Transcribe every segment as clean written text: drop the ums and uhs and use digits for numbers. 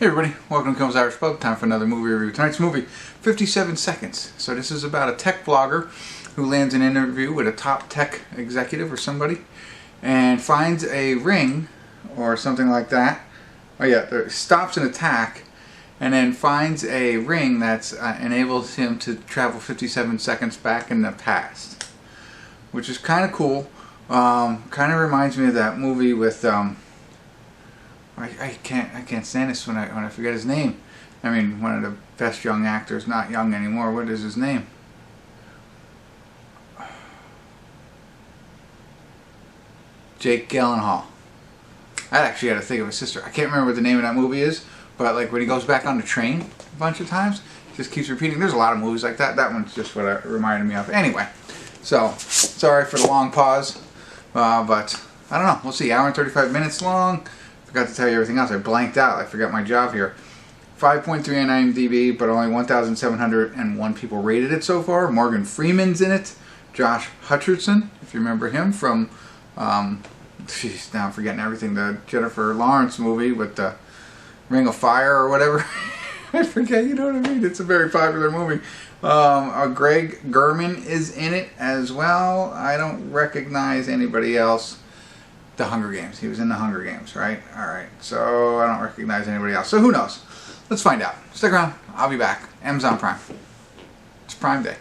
Hey everybody, welcome to Kimmel's Irish Pub. Time for another movie review. Tonight's movie, 57 Seconds. So this is about a tech blogger who lands an interview with a top tech executive or somebody and finds a ring or something like that. Oh yeah, stops an attack and then finds a ring that enables him to travel 57 seconds back in the past, which is kind of cool. Kind of reminds me of that movie with I can't stand this when I forget his name. I mean, one of the best young actors, not young anymore. What is his name? Jake Gyllenhaal. I actually had to think of his sister. I can't remember what the name of that movie is, but like when he goes back on the train a bunch of times, just keeps repeating. There's a lot of movies like that. That one's just what it reminded me of. Anyway, so sorry for the long pause, but I don't know. We'll see. Hour and 35 minutes long. Forgot to tell you everything else. I blanked out. I forgot my job here. 5.3 on IMDb, but only 1,701 people rated it so far. Morgan Freeman's in it. Josh Hutcherson, if you remember him from, geez, now I'm forgetting everything. The Jennifer Lawrence movie with the Ring of Fire or whatever. I forget, you know what I mean? It's a very popular movie. Greg Gurman is in it as well. I don't recognize anybody else. The Hunger Games. He was in the Hunger Games, right? Alright, so I don't recognize anybody else. So who knows? Let's find out. Stick around. I'll be back. Amazon Prime. It's Prime Day.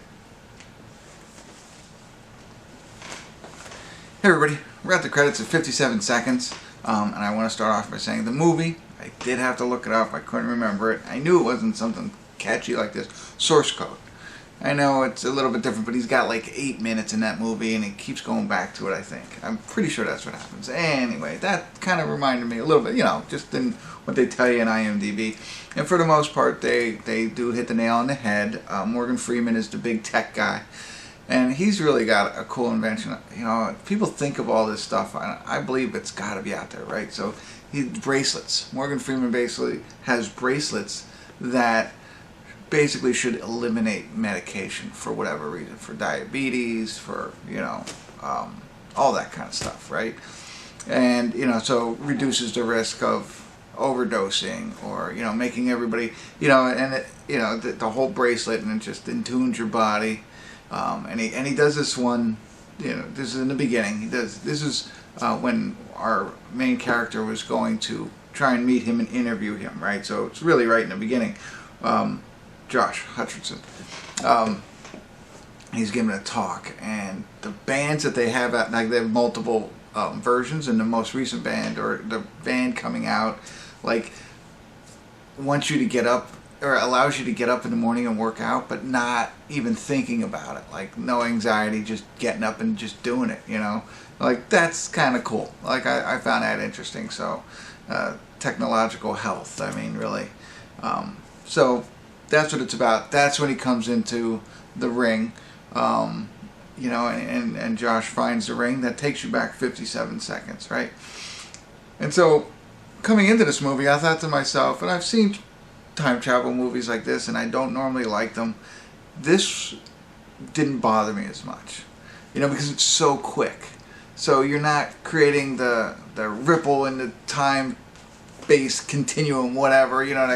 Hey everybody. We're at the credits at 57 seconds. And I want to start off by saying the movie, I did have to look it up. I couldn't remember it. I knew it wasn't something catchy like this. Source code. I know it's a little bit different, but he's got like 8 minutes in that movie, and he keeps going back to it, I think. I'm pretty sure that's what happens. Anyway, that kind of reminded me a little bit, you know, just in what they tell you in IMDb. And for the most part, they do hit the nail on the head. Morgan Freeman is the big tech guy, and he's really got a cool invention. You know, people think of all this stuff, I believe it's got to be out there, right? So, bracelets. Morgan Freeman basically has bracelets that basically should eliminate medication for whatever reason, for diabetes, for, you know, all that kind of stuff, right? And, you know, so reduces the risk of overdosing or, you know, making everybody, you know, and it, you know, the whole bracelet, and it just intunes your body. And he does this one, you know, this is in the beginning. This is when our main character was going to try and meet him and interview him, right? So it's really right in the beginning. Josh Hutcherson. He's giving a talk, and the bands that they have out, like they have multiple versions, and the most recent band or the band coming out, like wants you to get up or allows you to get up in the morning and work out, but not even thinking about it, like no anxiety, just getting up and just doing it, you know, like that's kind of cool. Like I found that interesting. So technological health, I mean, really. So that's what it's about. That's when he comes into the ring, you know, and Josh finds the ring that takes you back 57 seconds, right? And so, coming into this movie, I thought to myself, and I've seen time travel movies like this, and I don't normally like them. This didn't bother me as much, you know, because it's so quick. So you're not creating the ripple in the time-based continuum, whatever, you know,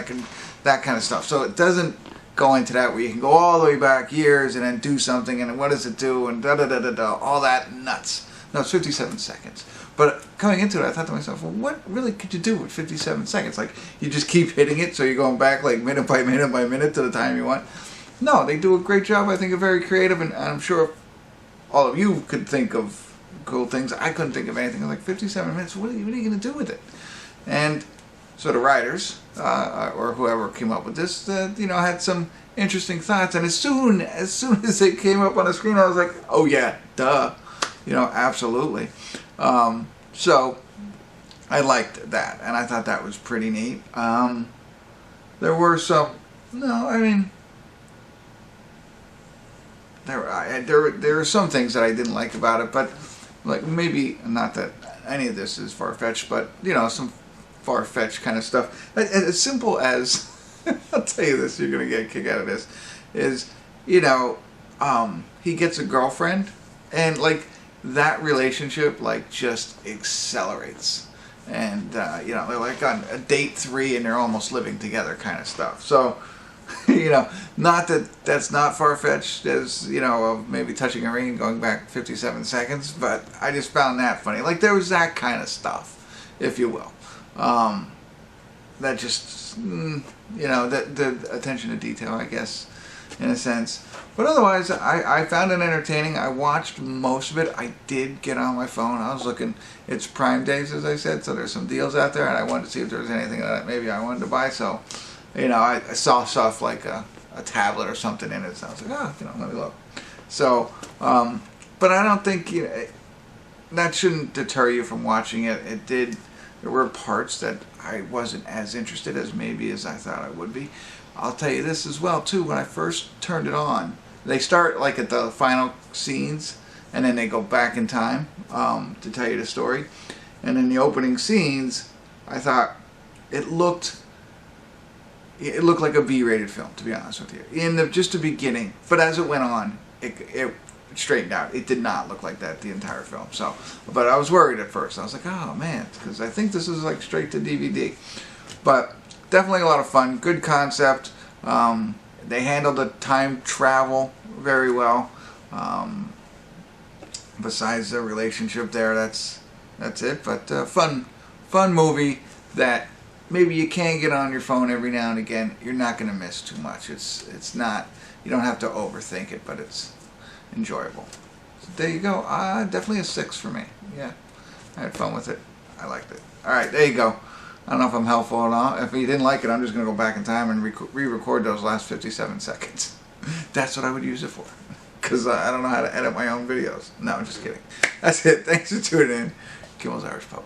that kind of stuff. So it doesn't go into that where you can go all the way back years and then do something, and what does it do, and da-da-da-da-da, all that nuts. No, it's 57 seconds. But coming into it, I thought to myself, well, what really could you do with 57 seconds? Like, you just keep hitting it, so you're going back like minute by minute by minute to the time you want? No, they do a great job. I think of very creative, and I'm sure all of you could think of cool things. I couldn't think of anything. I was like, 57 minutes, what are you going to do with it? And so the writers, or whoever came up with this, you know, had some interesting thoughts. And as soon as it came up on the screen, I was like, oh yeah, duh. You know, absolutely. So I liked that, and I thought that was pretty neat. There were some, no, I mean, there were some things that I didn't like about it, but like maybe not that any of this is far-fetched, but you know, some far-fetched kind of stuff. As simple as, I'll tell you this, you're going to get a kick out of this, is, you know, he gets a girlfriend, and like that relationship like just accelerates. and you know, they're like on a date 3 and they're almost living together kind of stuff. So you know, not that that's not far-fetched as, you know, of maybe touching a ring and going back 57 seconds, but I just found that funny. Like, there was that kind of stuff, if you will. That just, you know, the attention to detail, I guess, in a sense. But otherwise, I found it entertaining. I watched most of it. I did get on my phone. I was looking. It's Prime Days, as I said, so there's some deals out there, and I wanted to see if there was anything that maybe I wanted to buy. So, you know, I saw stuff like a tablet or something in it, so I was like, oh, you know, let me look. So, but I don't think, you know, that shouldn't deter you from watching it. It did. There were parts that I wasn't as interested as maybe as I thought I would be. I'll tell you this as well too. When I first turned it on, they start like at the final scenes, and then they go back in time to tell you the story. And in the opening scenes, I thought it looked like a B-rated film, to be honest with you, in just the beginning. But as it went on, it straightened out. It did not look like that the entire film. So, but I was worried at first. I was like, oh man, because I think this is like straight to DVD. But definitely a lot of fun. Good concept. They handled the time travel very well. Besides the relationship there, that's it. But fun movie that maybe you can get on your phone every now and again. You're not going to miss too much. It's not. You don't have to overthink it, but it's enjoyable. So there you go. Definitely a 6 for me. Yeah, I had fun with it. I liked it. All right, there you go. I don't know if I'm helpful or not. If you didn't like it, I'm just going to go back in time and re-record those last 57 seconds. That's what I would use it for. Because I don't know how to edit my own videos. No, I'm just kidding. That's it. Thanks for tuning in. Kimmel's Irish Pub.